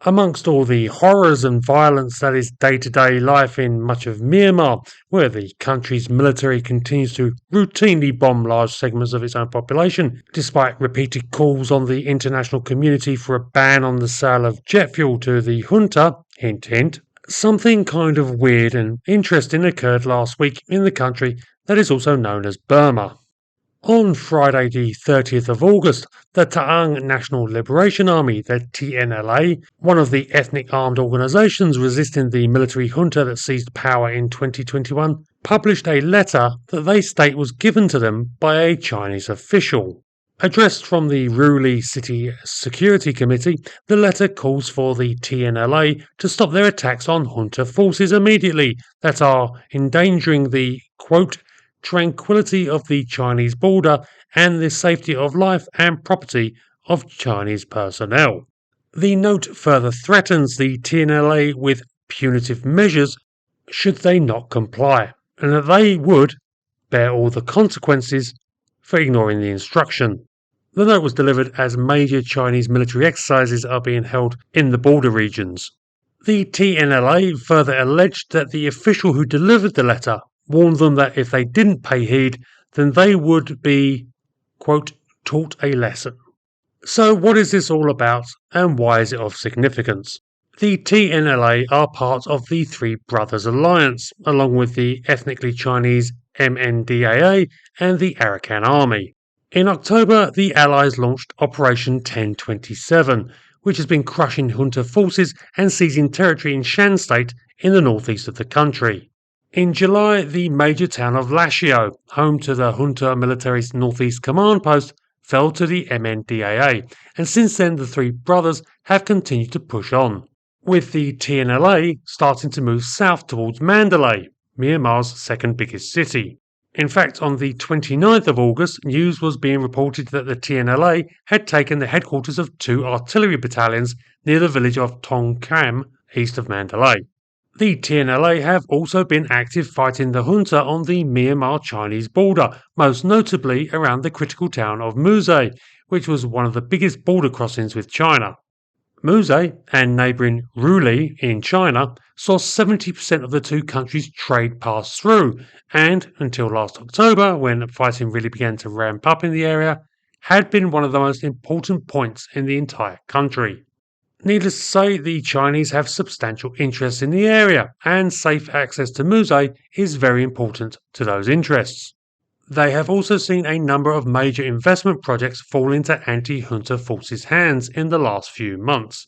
Amongst all the horrors and violence that is day-to-day life in much of Myanmar, where the country's military continues to routinely bomb large segments of its own population, despite repeated calls on the international community for a ban on the sale of jet fuel to the junta, hint hint, something kind of weird and interesting occurred last week in the country that is also known as Burma. On Friday, the 30th of August, the Taung National Liberation Army, the TNLA, one of the ethnic armed organisations resisting the military junta that seized power in 2021, published a letter that they state was given to them by a Chinese official. Addressed from the Ruli City Security Committee, the letter calls for the TNLA to stop their attacks on junta forces immediately that are endangering the, quote, tranquility of the Chinese border and the safety of life and property of Chinese personnel. The note further threatens the TNLA with punitive measures should they not comply, and that they would bear all the consequences for ignoring the instruction. The note was delivered as major Chinese military exercises are being held in the border regions. The TNLA further alleged that the official who delivered the letter warned them that if they didn't pay heed, then they would be, quote, taught a lesson. So, what is this all about, and why is it of significance? The TNLA are part of the Three Brothers Alliance, along with the ethnically Chinese MNDAA and the Arakan Army. In October, the Allies launched Operation 1027, which has been crushing junta forces and seizing territory in Shan State in the northeast of the country. In July, the major town of Lashio, home to the junta military's northeast command post, fell to the MNDAA, and since then the three brothers have continued to push on, with the TNLA starting to move south towards Mandalay, Myanmar's second biggest city. In fact, on the 29th of August, news was being reported that the TNLA had taken the headquarters of two artillery battalions near the village of Tong Kam, east of Mandalay. The TNLA have also been active fighting the junta on the Myanmar-Chinese border, most notably around the critical town of Muse, which was one of the biggest border crossings with China. Muse and neighbouring Ruli in China saw 70% of the two countries' trade pass through, and until last October, when fighting really began to ramp up in the area, had been one of the most important points in the entire country. Needless to say, the Chinese have substantial interests in the area, and safe access to Muse is very important to those interests. They have also seen a number of major investment projects fall into anti-junta forces' hands in the last few months.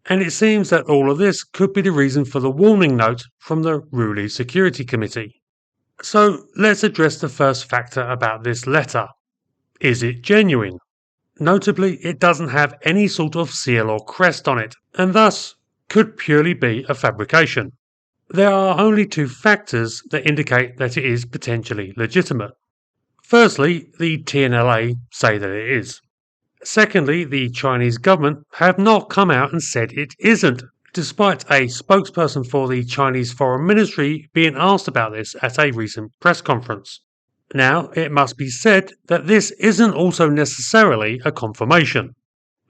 And it seems that all of this could be the reason for the warning note from the Ruli Security Committee. So let's address the first factor about this letter. Is it genuine? Notably, it doesn't have any sort of seal or crest on it, and thus could purely be a fabrication. There are only two factors that indicate that it is potentially legitimate. Firstly, the TNLA say that it is. Secondly, the Chinese government have not come out and said it isn't, despite a spokesperson for the Chinese Foreign Ministry being asked about this at a recent press conference. Now, it must be said that this isn't also necessarily a confirmation,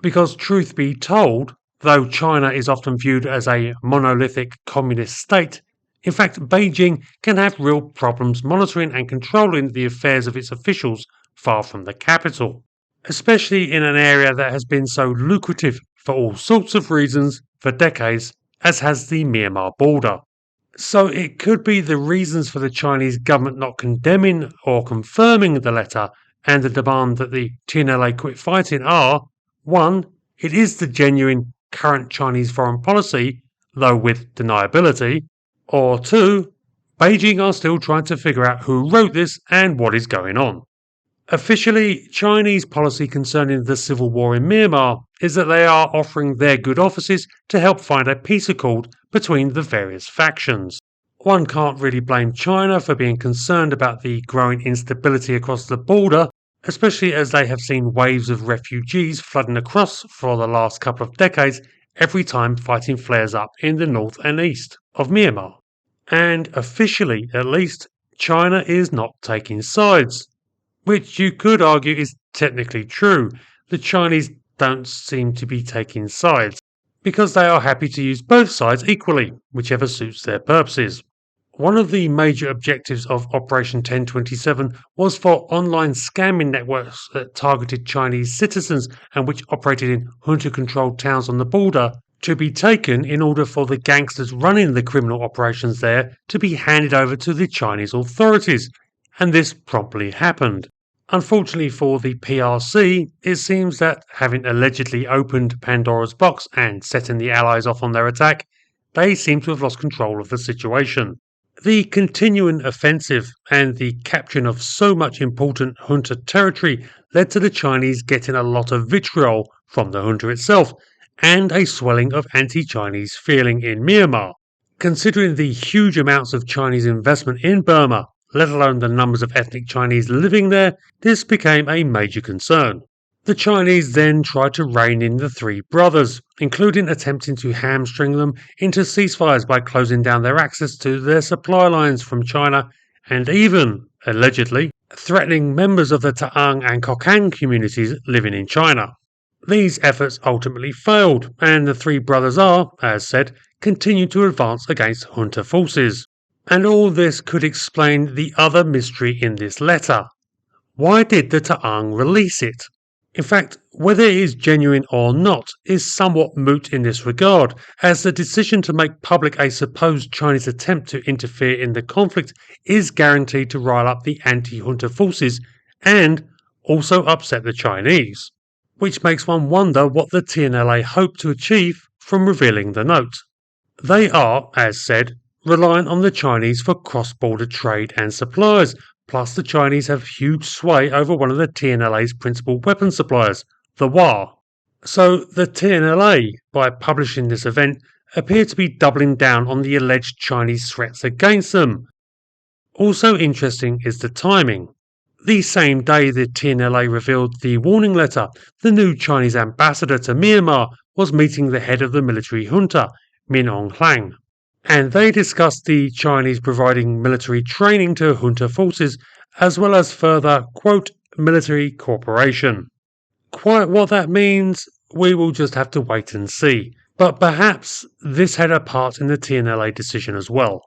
because truth be told, though China is often viewed as a monolithic communist state, in fact Beijing can have real problems monitoring and controlling the affairs of its officials far from the capital, especially in an area that has been so lucrative for all sorts of reasons for decades, as has the Myanmar border. So it could be the reasons for the Chinese government not condemning or confirming the letter and the demand that the TNLA quit fighting are: 1. It is the genuine current Chinese foreign policy, though with deniability, or 2. Beijing are still trying to figure out who wrote this and what is going on. Officially, Chinese policy concerning the civil war in Myanmar is that they are offering their good offices to help find a peace accord between the various factions. One can't really blame China for being concerned about the growing instability across the border, especially as they have seen waves of refugees flooding across for the last couple of decades every time fighting flares up in the north and east of Myanmar. And officially, at least, China is not taking sides, which you could argue is technically true. The Chinese don't seem to be taking sides. because they are happy to use both sides equally, whichever suits their purposes. One of the major objectives of Operation 1027 was for online scamming networks that targeted Chinese citizens and which operated in junta-controlled towns on the border to be taken in order for the gangsters running the criminal operations there to be handed over to the Chinese authorities, and this promptly happened. Unfortunately for the PRC, it seems that having allegedly opened Pandora's box and setting the Allies off on their attack, they seem to have lost control of the situation. The continuing offensive and the capturing of so much important junta territory led to the Chinese getting a lot of vitriol from the junta itself and a swelling of anti-Chinese feeling in Myanmar. Considering the huge amounts of Chinese investment in Burma, let alone the numbers of ethnic Chinese living there, this became a major concern. The Chinese then tried to rein in the three brothers, including attempting to hamstring them into ceasefires by closing down their access to their supply lines from China and even, allegedly, threatening members of the Ta'ang and Kokang communities living in China. These efforts ultimately failed, and the three brothers are, as said, continuing to advance against junta forces. And all this could explain the other mystery in this letter. Why did the Ta'ang release it? In fact, whether it is genuine or not is somewhat moot in this regard, as the decision to make public a supposed Chinese attempt to interfere in the conflict is guaranteed to rile up the anti-junta forces and also upset the Chinese, which makes one wonder what the TNLA hope to achieve from revealing the note. They are, as said, reliant on the Chinese for cross-border trade and supplies, plus the Chinese have huge sway over one of the TNLA's principal weapon suppliers, the WA. So the TNLA, by publishing this event, appear to be doubling down on the alleged Chinese threats against them. Also interesting is the timing. The same day the TNLA revealed the warning letter, the new Chinese ambassador to Myanmar was meeting the head of the military junta, Min Aung Hlaing, and they discussed the Chinese providing military training to junta forces as well as further, quote, military cooperation. Quite what that means, we will just have to wait and see, but perhaps this had a part in the TNLA decision as well.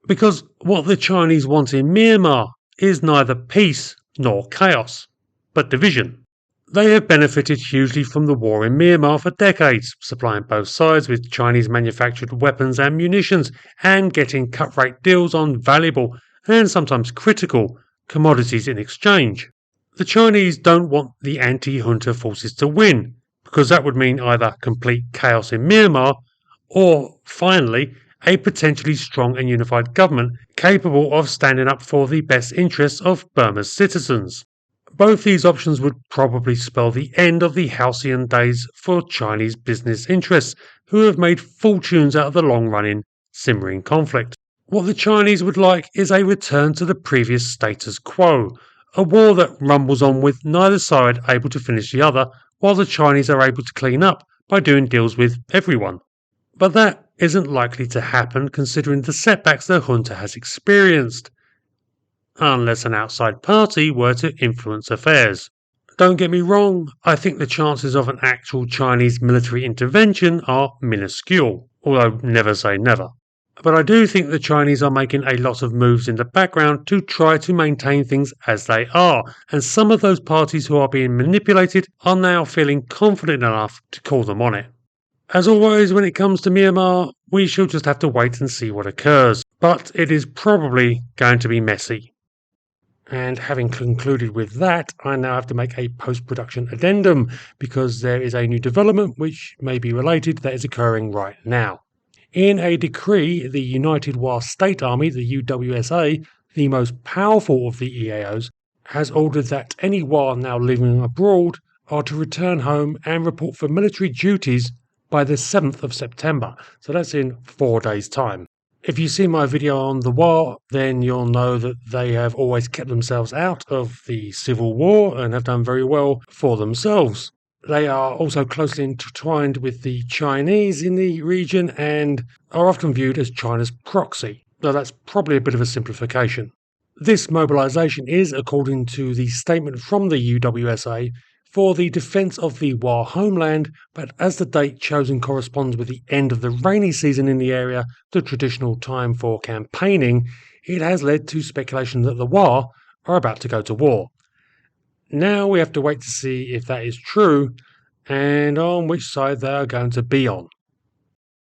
Because what the Chinese want in Myanmar is neither peace nor chaos, but division. They have benefited hugely from the war in Myanmar for decades, supplying both sides with Chinese manufactured weapons and munitions and getting cut rate deals on valuable and sometimes critical commodities in exchange. The Chinese don't want the anti-junta forces to win, because that would mean either complete chaos in Myanmar or, finally, a potentially strong and unified government capable of standing up for the best interests of Burma's citizens. Both these options would probably spell the end of the halcyon days for Chinese business interests, who have made fortunes out of the long-running, simmering conflict. What the Chinese would like is a return to the previous status quo, a war that rumbles on with neither side able to finish the other, while the Chinese are able to clean up by doing deals with everyone. But that isn't likely to happen considering the setbacks the junta has experienced, unless an outside party were to influence affairs. Don't get me wrong, I think the chances of an actual Chinese military intervention are minuscule, although never say never. But I do think the Chinese are making a lot of moves in the background to try to maintain things as they are, and some of those parties who are being manipulated are now feeling confident enough to call them on it. As always, when it comes to Myanmar, we shall just have to wait and see what occurs, but it is probably going to be messy. And having concluded with that, I now have to make a post-production addendum because there is a new development which may be related that is occurring right now. In a decree, the United Wa State Army, the UWSA, the most powerful of the EAOs, has ordered that any Wa now living abroad are to return home and report for military duties by the 7th of September. So that's in 4 days' time. If you see my video on the war, then you'll know that they have always kept themselves out of the civil war and have done very well for themselves. They are also closely intertwined with the Chinese in the region and are often viewed as China's proxy, though that's probably a bit of a simplification. This mobilisation is, according to the statement from the UWSA, for the defence of the Wa homeland, but as the date chosen corresponds with the end of the rainy season in the area, the traditional time for campaigning, it has led to speculation that the Wa are about to go to war. Now we have to wait to see if that is true and on which side they are going to be on.